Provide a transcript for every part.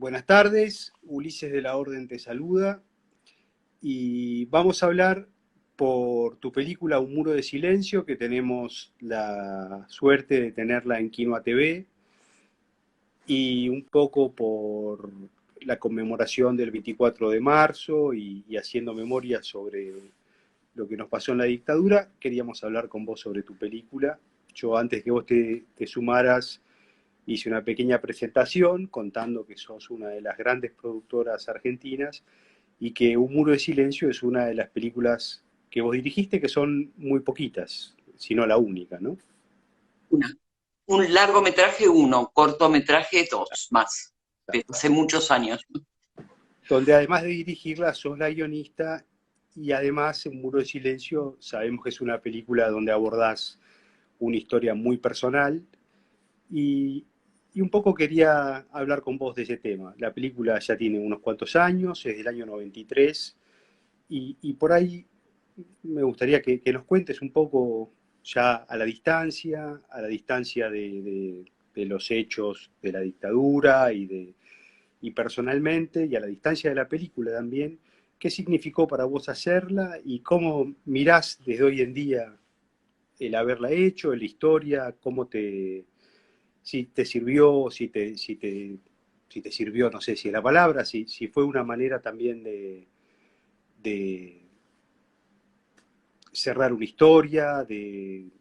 Buenas tardes, Ulises de la Orden te saluda y vamos a hablar por tu película Un Muro de Silencio, que tenemos la suerte de tenerla en Quinoa TV, y un poco por la conmemoración del 24 de marzo y haciendo memoria sobre lo que nos pasó en la dictadura. Queríamos hablar con vos sobre tu película. Yo, antes que vos te sumaras, hice una pequeña presentación contando que sos una de las grandes productoras argentinas y que Un Muro de Silencio es una de las películas que vos dirigiste, que son muy poquitas, si no la única, ¿no? Una. Un largometraje, uno, cortometraje, dos, más. Pero hace muchos años. Donde además de dirigirla, sos la guionista y además Un Muro de Silencio sabemos que es una película donde abordás una historia muy personal y, y un poco quería hablar con vos de ese tema. La película ya tiene unos cuantos años, es del año 93 y por ahí me gustaría que nos cuentes un poco ya a la distancia de los hechos de la dictadura y personalmente, y a la distancia de la película también, qué significó para vos hacerla y cómo mirás desde hoy en día el haberla hecho, la historia, cómo si te sirvió, si te sirvió, no sé si es la palabra, si fue una manera también de cerrar una historia, de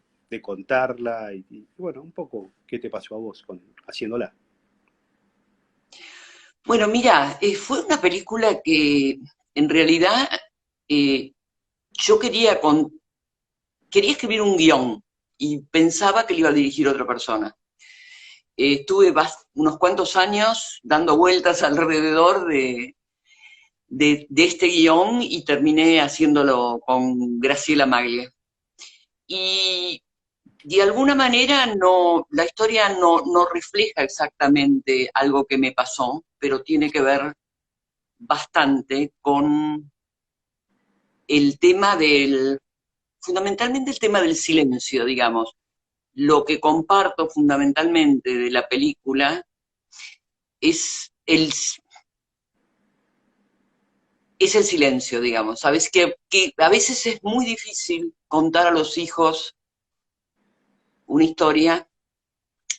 contarla y, bueno, un poco qué te pasó a vos haciéndola. Bueno, mira, fue una película que en realidad eh, yo quería escribir un guión y pensaba que le iba a dirigir otra persona. Estuve unos cuantos años dando vueltas alrededor de este guión y terminé haciéndolo con Graciela Maglia. Y de alguna manera la historia no refleja exactamente algo que me pasó, pero tiene que ver bastante con el tema fundamentalmente el tema del silencio, digamos. Lo que comparto fundamentalmente de la película es es el silencio, digamos. Sabes que a veces es muy difícil contar a los hijos una historia,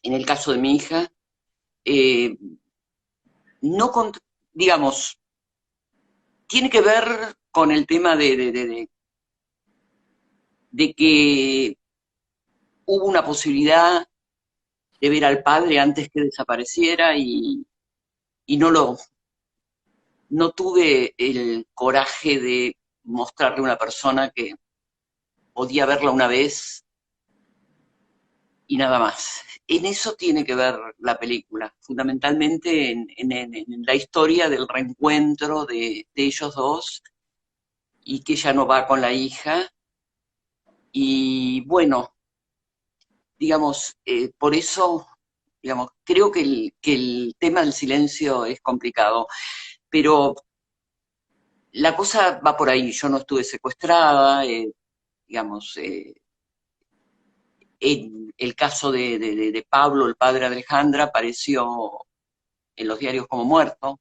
en el caso de mi hija, eh, no con, digamos, tiene que ver con el tema de que hubo una posibilidad de ver al padre antes que desapareciera y no tuve el coraje de mostrarle a una persona que podía verla una vez y nada más. En eso tiene que ver la película, fundamentalmente en la historia del reencuentro de ellos dos y que ella no va con la hija. Y bueno, digamos, por eso, digamos, creo que el tema del silencio es complicado, pero la cosa va por ahí. Yo no estuve secuestrada, digamos, en el caso de Pablo, el padre de Alejandra, apareció en los diarios como muerto.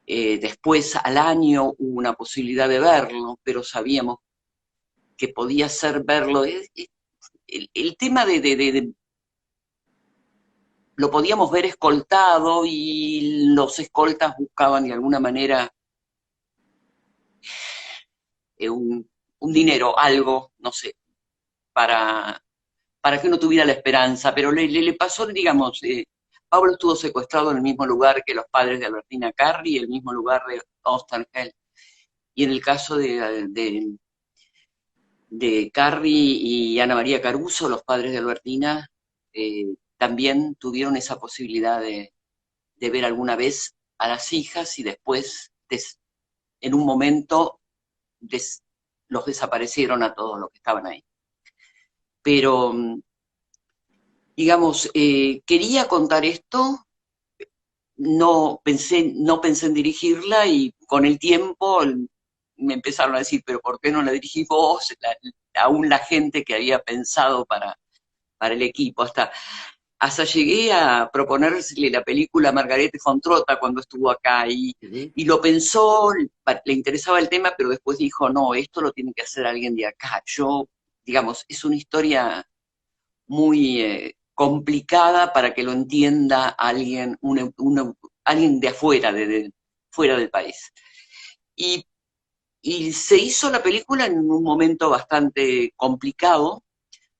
Después, al año, hubo una posibilidad de verlo, pero sabíamos que podía ser verlo. El tema lo podíamos ver escoltado y los escoltas buscaban de alguna manera un dinero, algo, no sé, para, para que uno tuviera la esperanza, pero le pasó, digamos, Pablo estuvo secuestrado en el mismo lugar que los padres de Albertina Carri, el mismo lugar de Osterheld, y en el caso de Carri y Ana María Caruso, los padres de Albertina, también tuvieron esa posibilidad de ver alguna vez a las hijas y después, en un momento, des, los desaparecieron a todos los que estaban ahí. Pero, digamos, quería contar esto, no pensé en dirigirla y con el tiempo me empezaron a decir, pero ¿por qué no la dirigís vos? Aún la gente que había pensado para el equipo, hasta llegué a proponerle la película a Margarete von Trotta cuando estuvo acá Ujú. y lo pensó, le interesaba el tema, pero después dijo, no, esto lo tiene que hacer alguien de acá. Yo, digamos, es una historia muy complicada para que lo entienda alguien, alguien de afuera, fuera del país. Y, y se hizo la película en un momento bastante complicado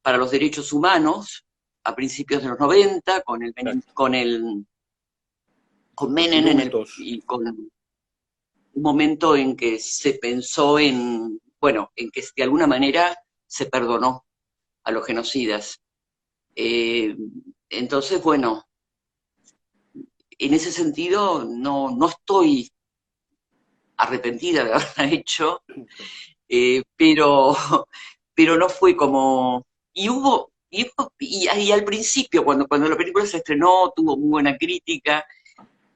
para los derechos humanos, a principios de los 90, Claro. con Los Menem indultos. y con un momento en que se pensó en, bueno, en que de alguna manera se perdonó a los genocidas. Eh, entonces, bueno, en ese sentido no estoy arrepentida de haberla hecho, eh, pero, pero no fue como... y al principio, cuando la película se estrenó, tuvo muy buena crítica,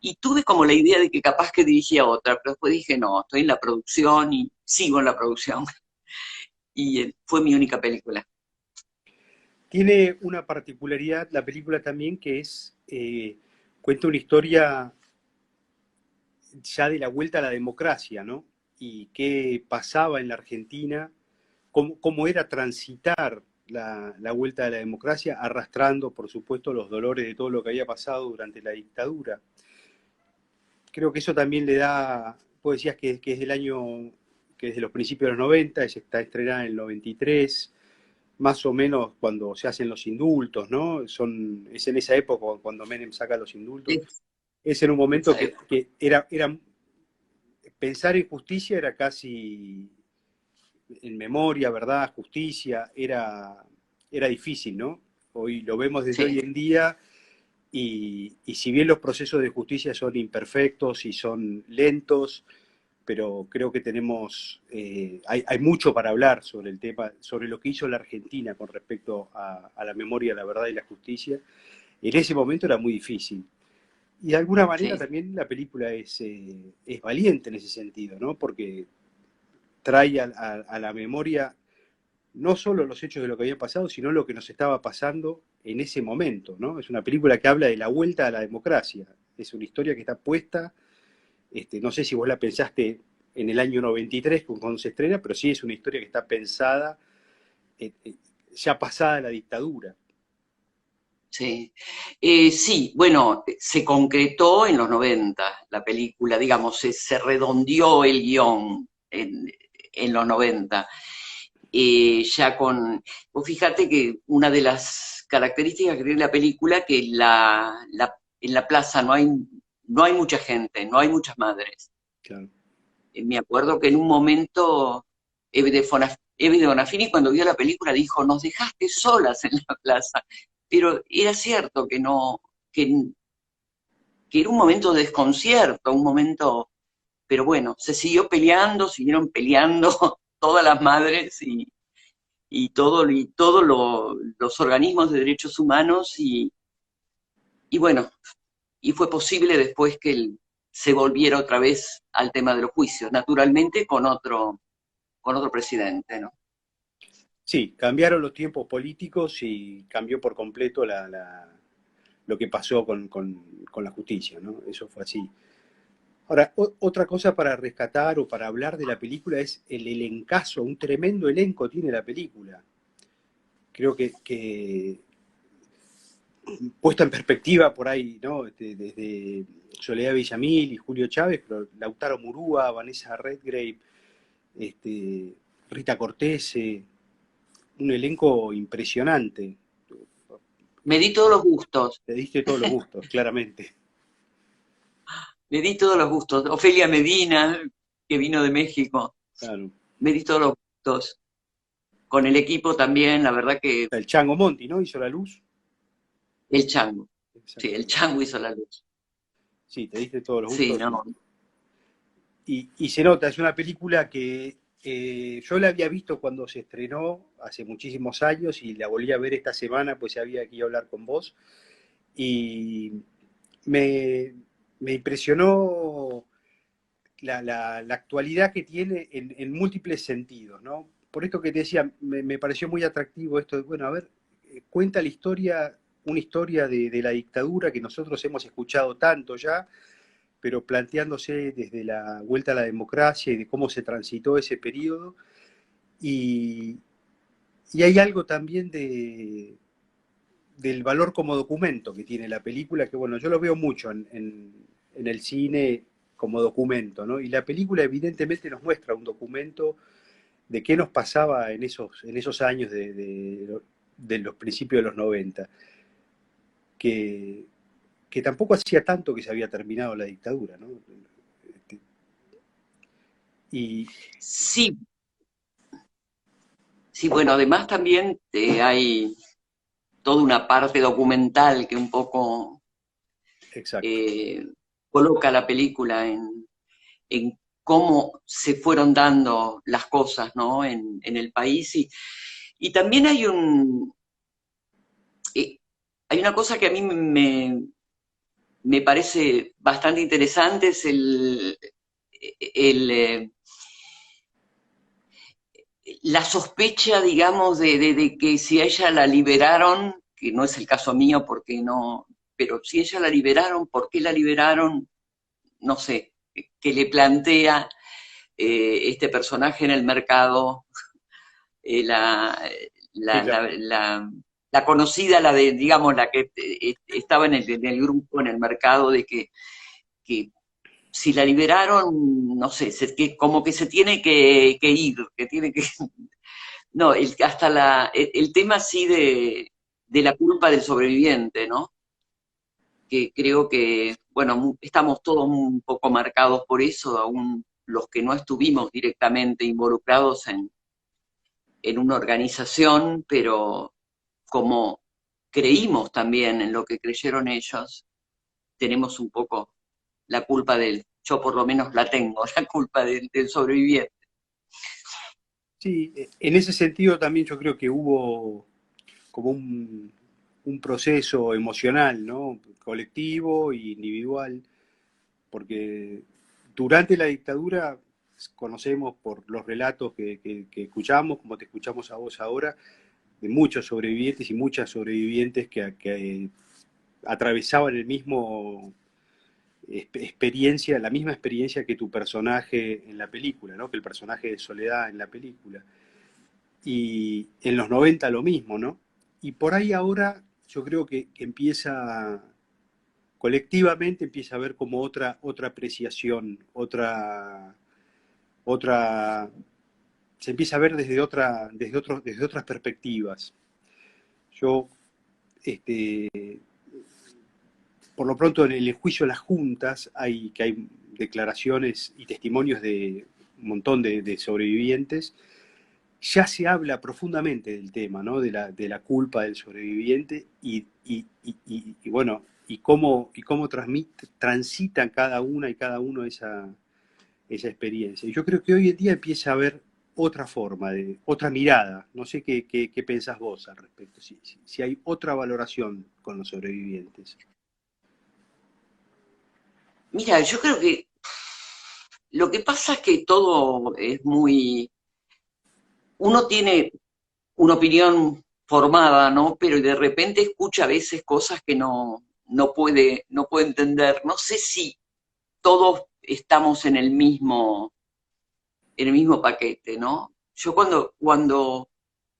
y tuve como la idea de que capaz que dirigía otra, pero después dije, no, estoy en la producción y sigo en la producción. Y fue mi única película. Tiene una particularidad la película también que es, cuenta una historia ya de la vuelta a la democracia, ¿no? Y qué pasaba en la Argentina, cómo era transitar la vuelta a la democracia, arrastrando, por supuesto, los dolores de todo lo que había pasado durante la dictadura. Creo que eso también le da, vos decías que es del año, que es de los principios de los 90, ella está estrenada en el 93, más o menos cuando se hacen los indultos, ¿no? Es en esa época cuando Menem saca los indultos. Es Es en un momento esa que pensar en justicia era casi en memoria, verdad, justicia, era difícil, ¿no? Hoy lo vemos desde hoy sí, en día y si bien los procesos de justicia son imperfectos y son lentos, pero creo que hay mucho para hablar sobre el tema, sobre lo que hizo la Argentina con respecto a la memoria, la verdad y la justicia. En ese momento era muy difícil. Y de alguna manera sí, también la película es valiente en ese sentido, ¿no? Porque trae a la memoria no solo los hechos de lo que había pasado, sino lo que nos estaba pasando en ese momento, ¿no? Es una película que habla de la vuelta a la democracia. Es una historia que está puesta, no sé si vos la pensaste en el año 93 cuando se estrena, pero sí es una historia que está pensada ya pasada la dictadura. sí. Sí, bueno, se concretó en los 90 la película, digamos, se redondeó el guión en los 90. Ya con, vos fíjate que una de las características que tiene la película que en la plaza no hay mucha gente, no hay muchas madres. Claro. Me acuerdo que en un momento Eve de Bonafini cuando vio la película dijo, nos dejaste solas en la plaza. Pero era cierto que no, que era un momento de desconcierto, un momento, pero bueno, se siguió peleando, siguieron peleando todas las madres y todos los organismos de derechos humanos y bueno, y fue posible después que se volviera otra vez al tema de los juicios, naturalmente con otro presidente, ¿no? Sí, cambiaron los tiempos políticos y cambió por completo lo que pasó con la justicia, ¿no? Eso fue así. Ahora, otra cosa para rescatar o para hablar de la película es el elencazo, un tremendo elenco tiene la película. Creo que puesta en perspectiva por ahí, ¿no? Desde Soledad Villamil y Julio Chávez, pero Lautaro Murúa, Vanessa Redgrave, este, Rita Cortese, un elenco impresionante. Me di todos los gustos, Te diste todos los gustos, claramente. me di todos los gustos. Ofelia Medina, que vino de México, Claro. me di todos los gustos. Con el equipo también, la verdad que El Chango Monti, ¿no? Hizo la luz. el chango, sí, el Exactamente. chango hizo la luz. Sí, te diste todos los Sí, gustos. no, Y se nota, es una película que yo la había visto cuando se estrenó hace muchísimos años y la volví a ver esta semana, pues había que ir a hablar con vos. Y me, me impresionó la actualidad que tiene en múltiples sentidos, ¿no? Por esto que te decía, me pareció muy atractivo esto de, bueno, a ver, cuenta la historia una historia de la dictadura que nosotros hemos escuchado tanto ya, pero planteándose desde la vuelta a la democracia y de cómo se transitó ese periodo. Y, y hay algo también del valor como documento que tiene la película, que bueno, yo lo veo mucho en el cine como documento, ¿no? Y la película evidentemente nos muestra un documento de qué nos pasaba en esos años de los principios de los 90, que, que tampoco hacía tanto que se había terminado la dictadura, ¿no? Y Sí, sí, bueno, además también hay toda una parte documental que un poco exacto. eh, coloca la película en cómo se fueron dando las cosas, ¿no? En el país. Y también eh, hay una cosa que a mí me parece bastante interesante, es el, la sospecha, digamos, de que si a ella la liberaron, que no es el caso mío porque no, pero si ella la liberaron, ¿por qué la liberaron? No sé, que le plantea este personaje en el mercado, eh, la, Sí, la, claro. la, la, la conocida, la de, digamos, la que estaba en el grupo, en el mercado, de que si la liberaron, no sé, que como que se tiene que ir, que tiene que... No, hasta el tema así de la culpa del sobreviviente, ¿no? Que creo que, bueno, estamos todos un poco marcados por eso, aún los que no estuvimos directamente involucrados en una organización, pero como creímos también en lo que creyeron ellos, tenemos un poco la culpa yo por lo menos la tengo, la culpa del sobreviviente. Sí, en ese sentido también yo creo que hubo como un proceso emocional, ¿no? Colectivo e individual, porque durante la dictadura conocemos por los relatos que escuchamos, como te escuchamos a vos ahora, de muchos sobrevivientes y muchas sobrevivientes que atravesaban el mismo experiencia, la misma experiencia que tu personaje en la película, ¿no? Que el personaje de Soledad en la película. Y en los 90 lo mismo, ¿no? Y por ahí ahora yo creo que empieza, colectivamente empieza a haber como otra apreciación, otra, se empieza a ver desde otras perspectivas. Yo, este, por lo pronto en el juicio de las juntas que hay declaraciones y testimonios de un montón de sobrevivientes, ya se habla profundamente del tema, ¿no? De la culpa del sobreviviente y bueno, y cómo transitan cada una y cada uno esa experiencia. Y yo creo que hoy en día empieza a haber otra forma, otra mirada. No sé qué pensás vos al respecto, si hay otra valoración con los sobrevivientes. Mira, yo creo que lo que pasa es que todo es muy... Uno tiene una opinión formada, ¿no? Pero de repente escucha a veces cosas que no puede entender. No sé si todos estamos en el mismo paquete, ¿no? Yo cuando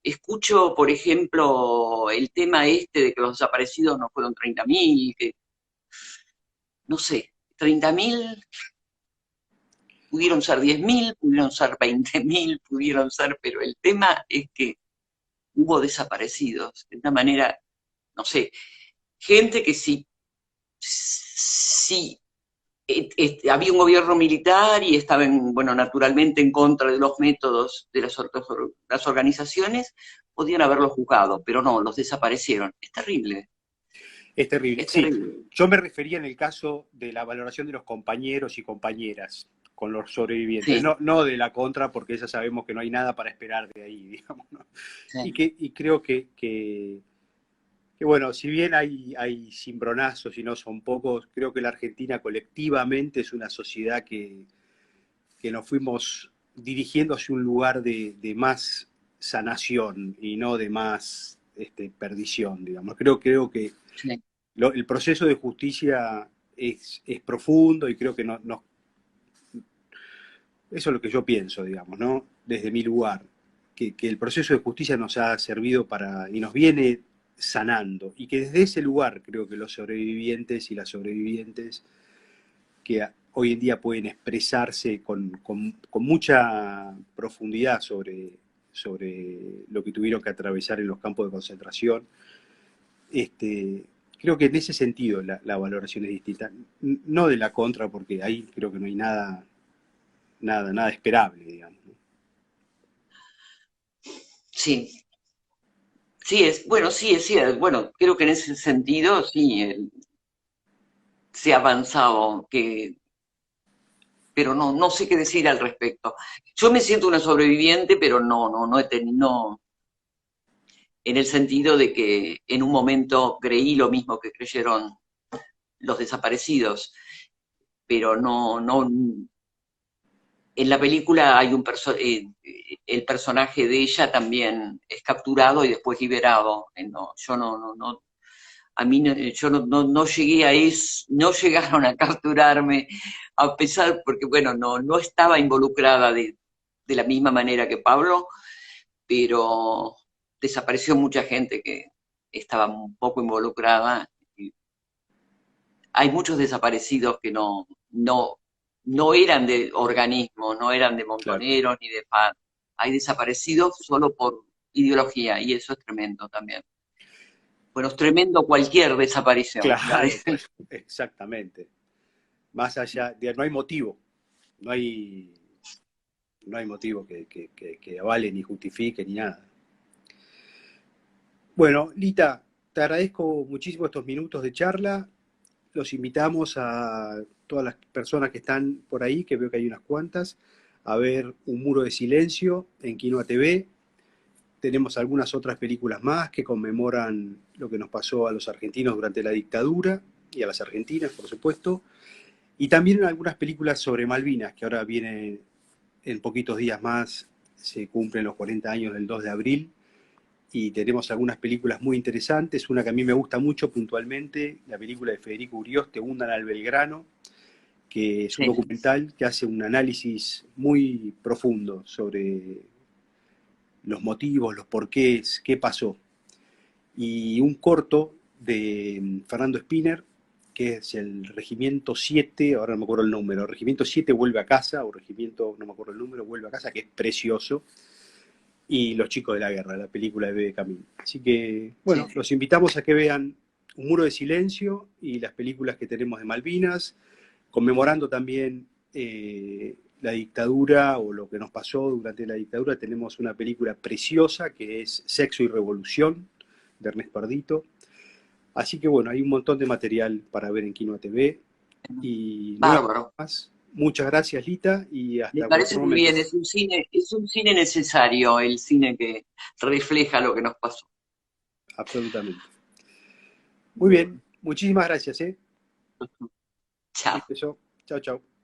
escucho, por ejemplo, el tema este de que los desaparecidos no fueron 30.000, que no sé, 30.000 pudieron ser 10.000, pudieron ser 20.000, pudieron ser, pero el tema es que hubo desaparecidos, de una manera, no sé, gente que si había un gobierno militar y estaba, bueno, naturalmente en contra de los métodos de las organizaciones, podían haberlos juzgado, pero no, los desaparecieron. Es terrible, Es terrible. es Sí, terrible. yo me refería en el caso de la valoración de los compañeros y compañeras con los sobrevivientes, Sí, no de la contra, porque ya sabemos que no hay nada para esperar de ahí, digamos, ¿no? sí. Y creo que, bueno, si bien hay cimbronazos y no son pocos, creo que la Argentina colectivamente es una sociedad que nos fuimos dirigiendo hacia un lugar de más sanación y no de más perdición, digamos. Creo que sí, el proceso de justicia es profundo y creo que eso es lo que yo pienso, digamos, ¿no? Desde mi lugar, que el proceso de justicia nos ha servido y nos viene sanando, y que desde ese lugar creo que los sobrevivientes y las sobrevivientes que hoy en día pueden expresarse con mucha profundidad sobre lo que tuvieron que atravesar en los campos de concentración, creo que en ese sentido la valoración es distinta, no de la contra, porque ahí creo que no hay nada esperable, digamos, ¿no? sí. Sí, bueno, sí, bueno, creo que en ese sentido sí, se ha avanzado, pero no sé qué decir al respecto. Yo me siento una sobreviviente, pero no he tenido, en el sentido de que en un momento creí lo mismo que creyeron los desaparecidos, pero en la película hay el personaje de ella también es capturado y después liberado. No, yo no, a mí yo no llegué a eso, no llegaron a capturarme, a pesar, porque bueno, no estaba involucrada de la misma manera que Pablo, pero desapareció mucha gente que estaba un poco involucrada. Y hay muchos desaparecidos que no eran de organismos, no eran de Claro, montoneros ni de FARC. Hay desaparecidos solo por ideología y eso es tremendo también. Bueno, es tremendo cualquier desaparición. claro, pues, exactamente. Más allá no hay motivo, no hay, no hay motivo que avale ni justifique ni nada. Bueno, Lita, te agradezco muchísimo estos minutos de charla. Los invitamos a todas las personas que están por ahí, que veo que hay unas cuantas, a ver Un Muro de Silencio en Quinoa TV. Tenemos algunas otras películas más que conmemoran lo que nos pasó a los argentinos durante la dictadura y a las argentinas, por supuesto. Y también algunas películas sobre Malvinas, que ahora vienen en poquitos días más, se cumplen los 40 años del 2 de abril. Y tenemos algunas películas muy interesantes. Una que a mí me gusta mucho puntualmente, la película de Federico Urioste, Hundan al Belgrano, que es un Sí, documental que hace un análisis muy profundo sobre los motivos, los porqués, qué pasó. Y un corto de Fernando Spinner, que es el Regimiento 7, ahora no me acuerdo el número, Regimiento 7 vuelve a casa, o Regimiento, no me acuerdo el número, vuelve a casa, que es precioso, y Los Chicos de la Guerra, la película de Bebe Camín. Así que, bueno, sí. los invitamos a que vean Un Muro de Silencio y las películas que tenemos de Malvinas, conmemorando también la dictadura o lo que nos pasó durante la dictadura. Tenemos una película preciosa que es Sexo y Revolución, de Ernesto Ardito. Así que bueno, hay un montón de material para ver en Quinoa TV. Y no Bárbaro. más. Muchas gracias, Lita, y Me hasta parece cualquier muy momento. bien, es un cine necesario, el cine que refleja lo que nos pasó. Absolutamente. Muy Bueno, bien, muchísimas gracias, ¿eh? chao. Un beso. Chao, chao.